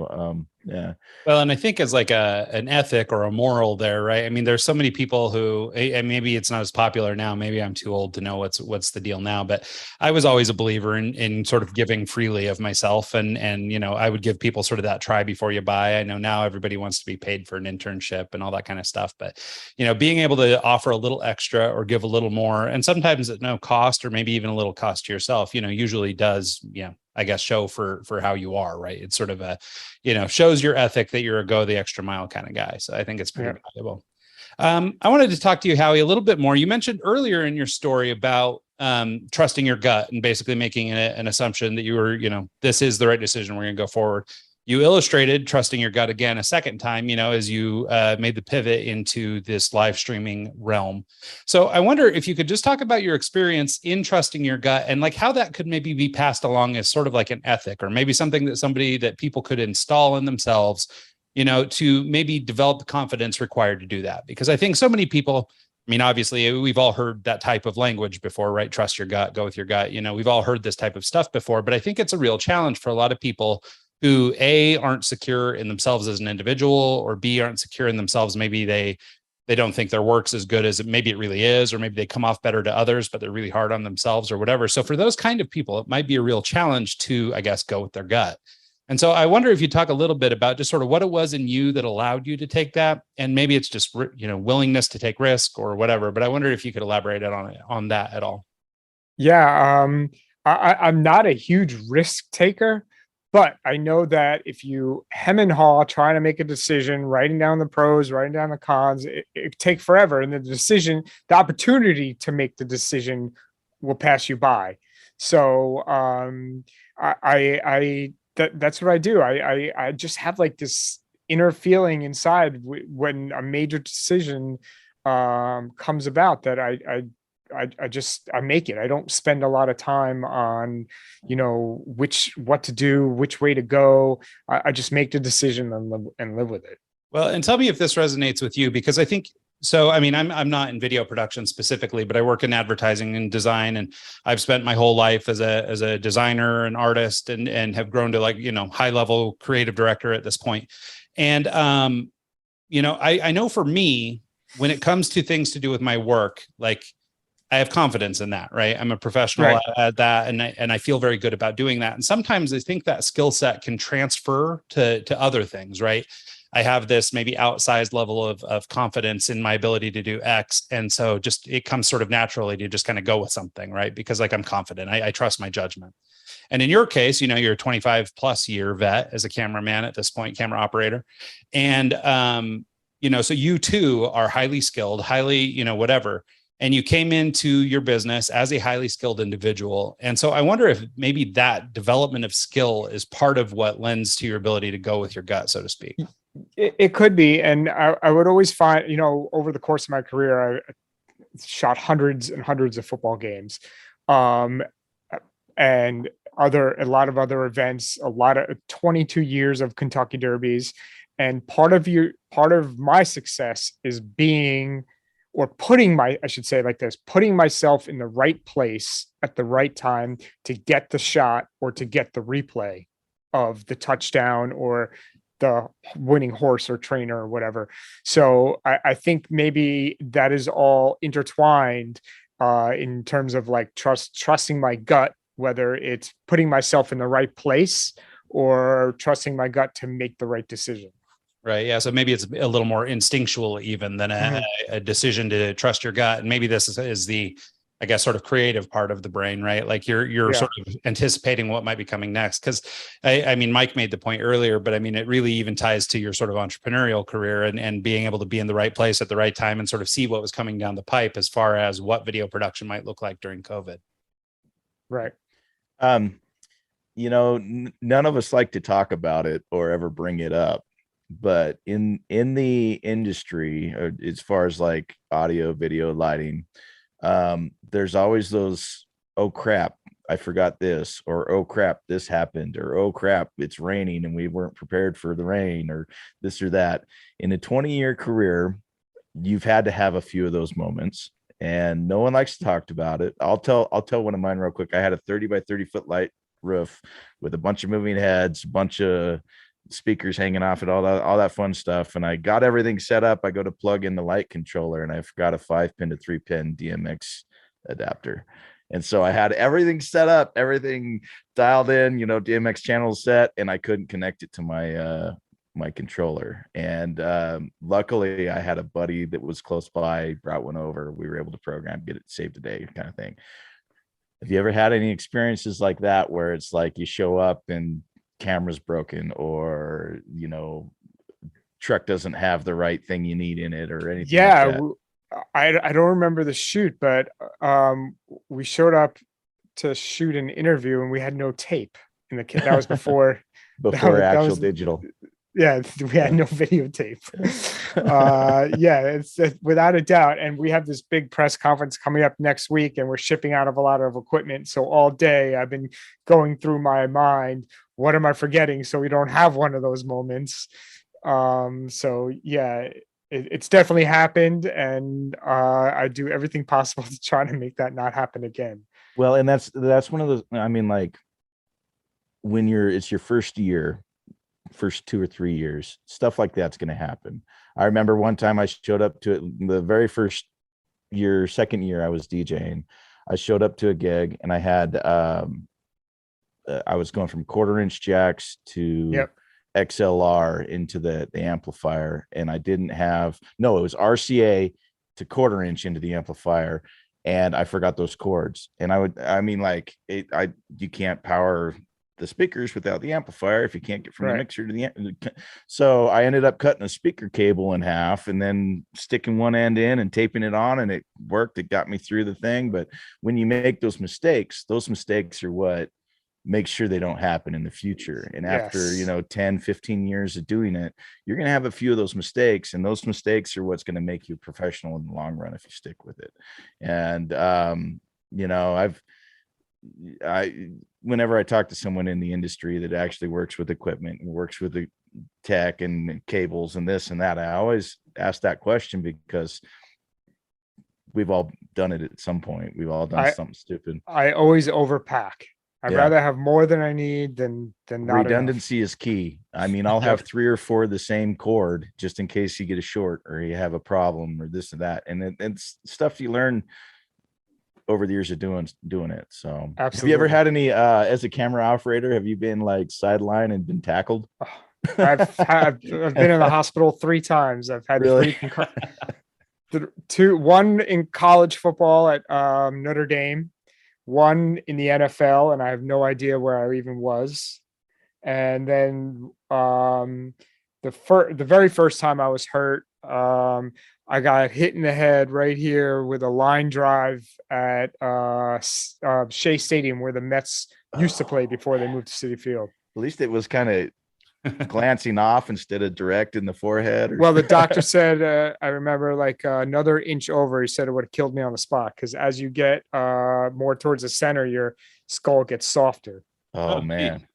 yeah. Well, and I think as like an ethic or a moral there, right? I mean, there's so many people who, and maybe it's not as popular now. Maybe I'm too old to know what's the deal now, but I was always a believer in sort of giving freely of myself. And I would give people sort of that try before you buy. I know now everybody wants to be paid for an internship and all that kind of stuff, but being able to offer a little extra or give a little more, and sometimes at no cost, or maybe even a little cost to yourself, usually does, I guess, show for how you are, right? It's sort of a, shows your ethic that you're a go the extra mile kind of guy. So I think it's pretty valuable. I wanted to talk to you, Howie, a little bit more. You mentioned earlier in your story about trusting your gut and basically making an assumption that you were, this is the right decision. We're going to go forward. You illustrated trusting your gut again a second time, as you made the pivot into this live streaming realm. So I wonder if you could just talk about your experience in trusting your gut and like how that could maybe be passed along as sort of like an ethic, or maybe something that people could install in themselves, to maybe develop the confidence required to do that. Because I think so many people, I mean, obviously we've all heard that type of language before, right? Trust your gut, go with your gut. We've all heard this type of stuff before, but I think it's a real challenge for a lot of people who A, aren't secure in themselves as an individual, or B, aren't secure in themselves. Maybe they don't think their work's as good as maybe it really is, or maybe they come off better to others, but they're really hard on themselves or whatever. So for those kind of people, it might be a real challenge to, I guess, go with their gut. And so I wonder if you talk a little bit about just sort of what it was in you that allowed you to take that. And maybe it's just, willingness to take risk or whatever, but I wonder if you could elaborate on that at all. Yeah. I'm not a huge risk taker, but I know that if you hem and haw trying to make a decision, writing down the pros, writing down the cons, it take forever. And the opportunity to make the decision will pass you by. So that's what I do. I just have like this inner feeling inside when a major decision comes about that I make it. I don't spend a lot of time on, what to do, which way to go. I just make the decision and live with it. Well, and tell me if this resonates with you, because I think so. I mean, I'm not in video production specifically, but I work in advertising and design, and I've spent my whole life as a designer and artist, and have grown to like, high level creative director at this point. And I know for me, when it comes to things to do with my work, like I have confidence in that, right? I'm a professional at that, and I feel very good about doing that. And sometimes I think that skill set can transfer to other things, right? I have this maybe outsized level of confidence in my ability to do X. And so just, it comes sort of naturally to just kind of go with something, right? Because like I'm confident, I trust my judgment. And in your case, you're a 25 plus year vet as a cameraman at this point, camera operator. And, so you too are highly skilled, highly, whatever. And you came into your business as a highly skilled individual. And so I wonder if maybe that development of skill is part of what lends to your ability to go with your gut, so to speak. It could be. And I would always find, over the course of my career, I shot hundreds and hundreds of football games, and a lot of other events, a lot of 22 years of Kentucky Derbies. And part of my success is putting myself in the right place at the right time to get the shot or to get the replay of the touchdown or the winning horse or trainer or whatever. So I think maybe that is all intertwined in terms of like trusting my gut, whether it's putting myself in the right place or trusting my gut to make the right decision. Right. Yeah. So maybe it's a little more instinctual even than a decision to trust your gut. And maybe this is the, I guess, sort of creative part of the brain, right? Like you're sort of anticipating what might be coming next. Cause I mean, Mike made the point earlier, but I mean, it really even ties to your sort of entrepreneurial career and being able to be in the right place at the right time and sort of see what was coming down the pipe as far as what video production might look like during COVID. Right. None of us like to talk about it or ever bring it up, but in the industry, as far as like audio, video, lighting, there's always those, oh crap, I forgot this, or oh crap, this happened, or oh crap, it's raining and we weren't prepared for the rain, or this or that. In a 20-year career, you've had to have a few of those moments, and no one likes to talk about it. I'll tell one of mine real quick. I had a 30 by 30 foot light roof with a bunch of moving heads, a bunch of speakers hanging off it, all that fun stuff. And I got everything set up. I go to plug in the light controller and I forgot a 5-pin to 3-pin DMX adapter. And so I had everything set up, everything dialed in, DMX channels set, and I couldn't connect it to my controller. And luckily I had a buddy that was close by, brought one over. We were able to program, get it saved today kind of thing. Have you ever had any experiences like that where it's like you show up and camera's broken, or truck doesn't have the right thing you need in it, or anything like that? I don't remember the shoot, but we showed up to shoot an interview and we had no tape in the kit. That was before actual digital. Yeah, we had no videotape. It's without a doubt. And we have this big press conference coming up next week, and we're shipping out of a lot of equipment. So all day I've been going through my mind, what am I forgetting? So we don't have one of those moments. It's definitely happened, and I do everything possible to try to make that not happen again. Well, and that's one of those. I mean, like when it's your first 2 or 3 years, stuff like that's going to happen. I remember one time I showed up to it the very first year, second year I was DJing. I showed up to a gig and I had I was going from 1/4-inch jacks to XLR into the amplifier, and I didn't have it was RCA to 1/4-inch into the amplifier, and I forgot those cords. And you can't power the speakers without the amplifier if you can't get from the mixer to the so I ended up cutting a speaker cable in half and then sticking one end in and taping it on, and it worked. It got me through the thing. But when you make those mistakes are what makes sure they don't happen in the future. And after 10 15 years of doing it, you're going to have a few of those mistakes, and those mistakes are what's going to make you a professional in the long run if you stick with it. And whenever I talk to someone in the industry that actually works with equipment and works with the tech and cables and this and that, I always ask that question, because we've all done it at some point. We've all done something stupid. I always overpack. I'd rather have more than I need than not. Redundancy enough. Is key. I mean, I'll have 3 or 4 of the same cord just in case you get a short or you have a problem or this and that. And it's stuff you learn over the years of doing it. So absolutely. Have you ever had any as a camera operator, have you been like sidelined and been tackled? I've been in the hospital 3 times. I've had really? 1 in college football at Notre Dame, 1 in the NFL, and I have no idea where I even was. And then the very first time I was hurt, I got hit in the head right here with a line drive at Shea Stadium, where the Mets used to play before they moved to Citi Field. At least it was kind of glancing off instead of direct in the forehead. Well, the doctor said, I remember another inch over, he said it would have killed me on the spot, because as you get more towards the center, your skull gets softer. Oh man.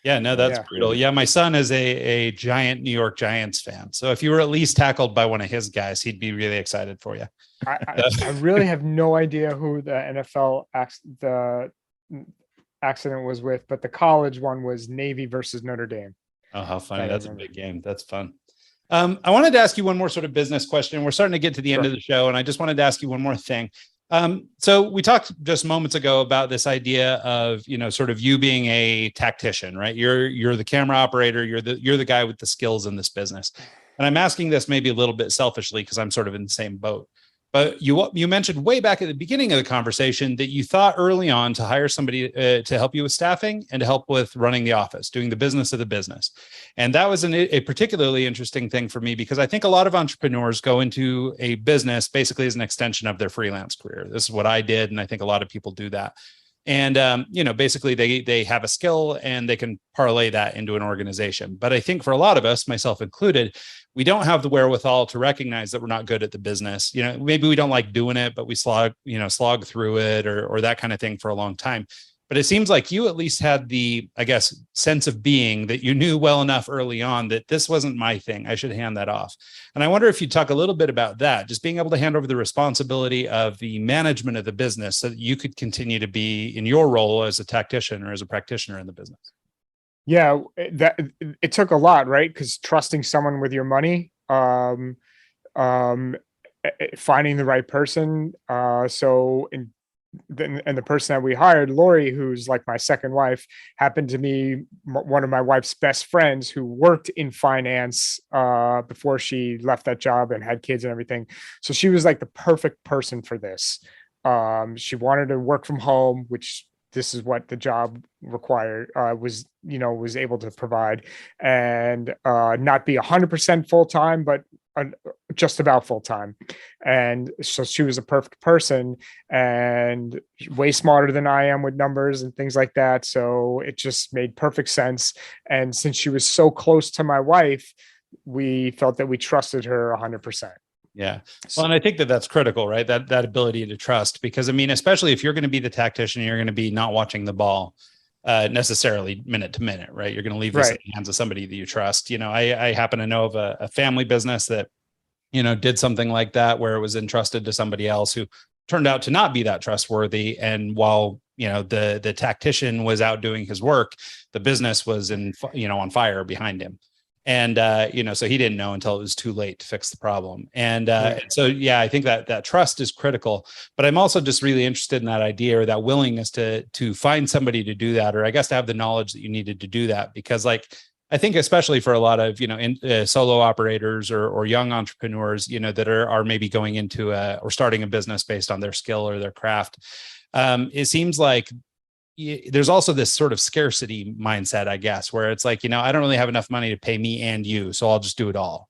Yeah, no, that's brutal. Yeah, my son is a giant New York Giants fan. So if you were at least tackled by one of his guys, he'd be really excited for you. I really have no idea who the NFL the accident was with, but the college one was Navy versus Notre Dame. Oh, how funny. That's a big game. That's fun. I wanted to ask you one more sort of business question. We're starting to get to the end of the show, and I just wanted to ask you one more thing. So we talked just moments ago about this idea of, sort of you being a tactician, right? You're the camera operator. You're the guy with the skills in this business. And I'm asking this maybe a little bit selfishly because I'm sort of in the same boat. But you mentioned way back at the beginning of the conversation that you thought early on to hire somebody to help you with staffing and to help with running the office, doing the business of the business. And that was a particularly interesting thing for me because I think a lot of entrepreneurs go into a business basically as an extension of their freelance career. This is what I did, and I think a lot of people do that. And, basically they have a skill and they can parlay that into an organization. But I think for a lot of us, myself included, we don't have the wherewithal to recognize that we're not good at the business. Maybe we don't like doing it, but we slog through it or that kind of thing for a long time. But it seems like you at least had the, I guess, sense of being that you knew well enough early on that this wasn't my thing. I should hand that off. And I wonder if you'd talk a little bit about that, just being able to hand over the responsibility of the management of the business so that you could continue to be in your role as a tactician or as a practitioner in the business. Yeah, that it took a lot, right? Because trusting someone with your money, finding the right person. And the person that we hired, Lori, who's like my second wife, happened to be one of my wife's best friends who worked in finance before she left that job and had kids and everything. So she was like the perfect person for this. She wanted to work from home, which this is what the job required, was able to provide, and not be 100% full-time, but just about full-time. And so she was a perfect person and way smarter than I am with numbers and things like that. So it just made perfect sense. And since she was so close to my wife, we felt that we trusted her 100%. Yeah. Well, and I think that that's critical, right? That ability to trust, because I mean, especially if you're going to be the tactician, you're going to be not watching the ball necessarily minute to minute, right? You're going to leave this in the hands of somebody that you trust. I happen to know of a family business that, did something like that, where it was entrusted to somebody else who turned out to not be that trustworthy. And while, the tactician was out doing his work, the business was on fire behind him. And, so he didn't know until it was too late to fix the problem. And so, yeah, I think that trust is critical, but I'm also just really interested in that idea or that willingness to find somebody to do that, or I guess to have the knowledge that you needed to do that, because I think especially for a lot of, solo operators or young entrepreneurs, that are maybe going into or starting a business based on their skill or their craft. It seems like there's also this sort of scarcity mindset, I guess, where it's like, I don't really have enough money to pay me and you, so I'll just do it all.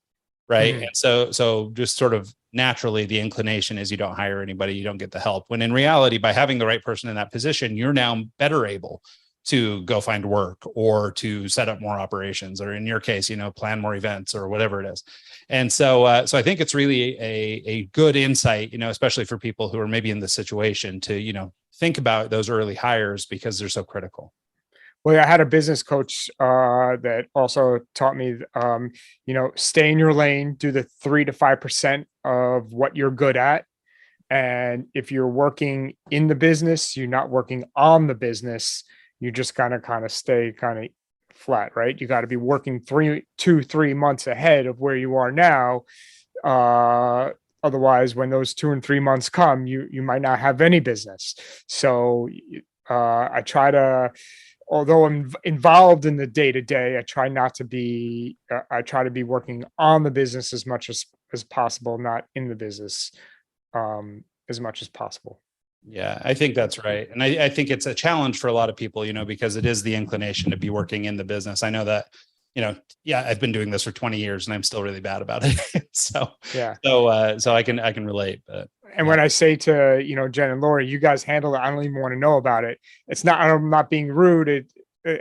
Right. Mm-hmm. And so just sort of naturally the inclination is you don't hire anybody, you don't get the help, when in reality, by having the right person in that position, you're now better able to go find work or to set up more operations, or in your case, plan more events or whatever it is. And so I think it's really a good insight, especially for people who are maybe in this situation to, think about those early hires because they're so critical. Well, I had a business coach that also taught me, stay in your lane, do the 3 to 5% of what you're good at. And if you're working in the business, you're not working on the business, you just gotta kind of stay kind of flat, right? You got to be working 3 months ahead of where you are now. Otherwise, when those 2 and 3 months come, you might not have any business. So I try to, although I'm involved in the day-to-day, I try to be working on the business as much as possible, not in the business as much as possible. Yeah, I think that's right. And I think it's a challenge for a lot of people, because it is the inclination to be working in the business. I know that, I've been doing this for 20 years and I'm still really bad about it. So I can relate. But when I say to, Jen and Lori, you guys handle it, I don't even want to know about it. It's not, I'm not being rude.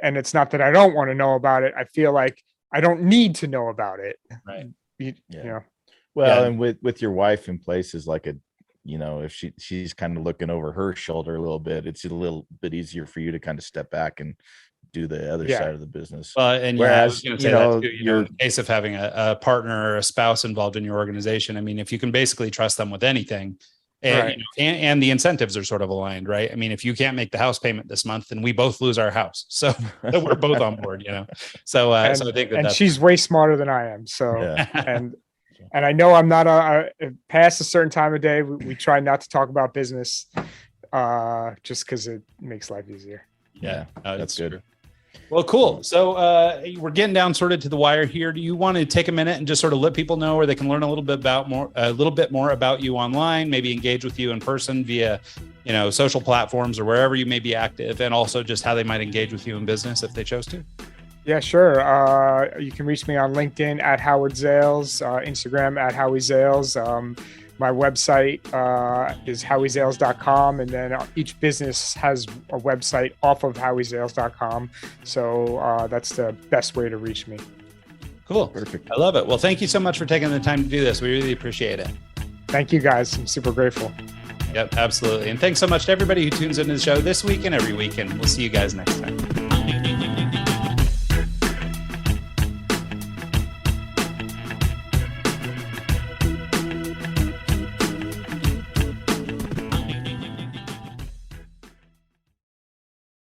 And it's not that I don't want to know about it. I feel like I don't need to know about it. Right. Well, and with your wife in place is like if she's kind of looking over her shoulder a little bit, it's a little bit easier for you to kind of step back and do the other side of the business. And whereas, I was going to say that too, in the case of having a partner or a spouse involved in your organization, I mean, if you can basically trust them with anything, And, Right. and the incentives are sort of aligned, right? I mean, if you can't make the house payment this month, then we both lose our house. So we're both on board, So, so I think and that's she's way smarter than I am. So, Yeah. and I know I'm not past a certain time of day. We try not to talk about business, just because it makes life easier. Yeah, that's good. True. Well, cool. So we're getting down sort of to the wire here. Do you want to take a minute and just sort of let people know where they can learn a little bit more about you online, maybe engage with you in person via, social platforms or wherever you may be active, and also just how they might engage with you in business if they chose to? Yeah, sure. You can reach me on LinkedIn at Howard Zales, Instagram at Howie Zales. My website is howiezales.com, and then each business has a website off of howiezales.com. So that's the best way to reach me. Cool. Perfect. I love it. Well, thank you so much for taking the time to do this. We really appreciate it. Thank you, guys. I'm super grateful. Yep, absolutely. And thanks so much to everybody who tunes into the show this week and every week. And we'll see you guys next time.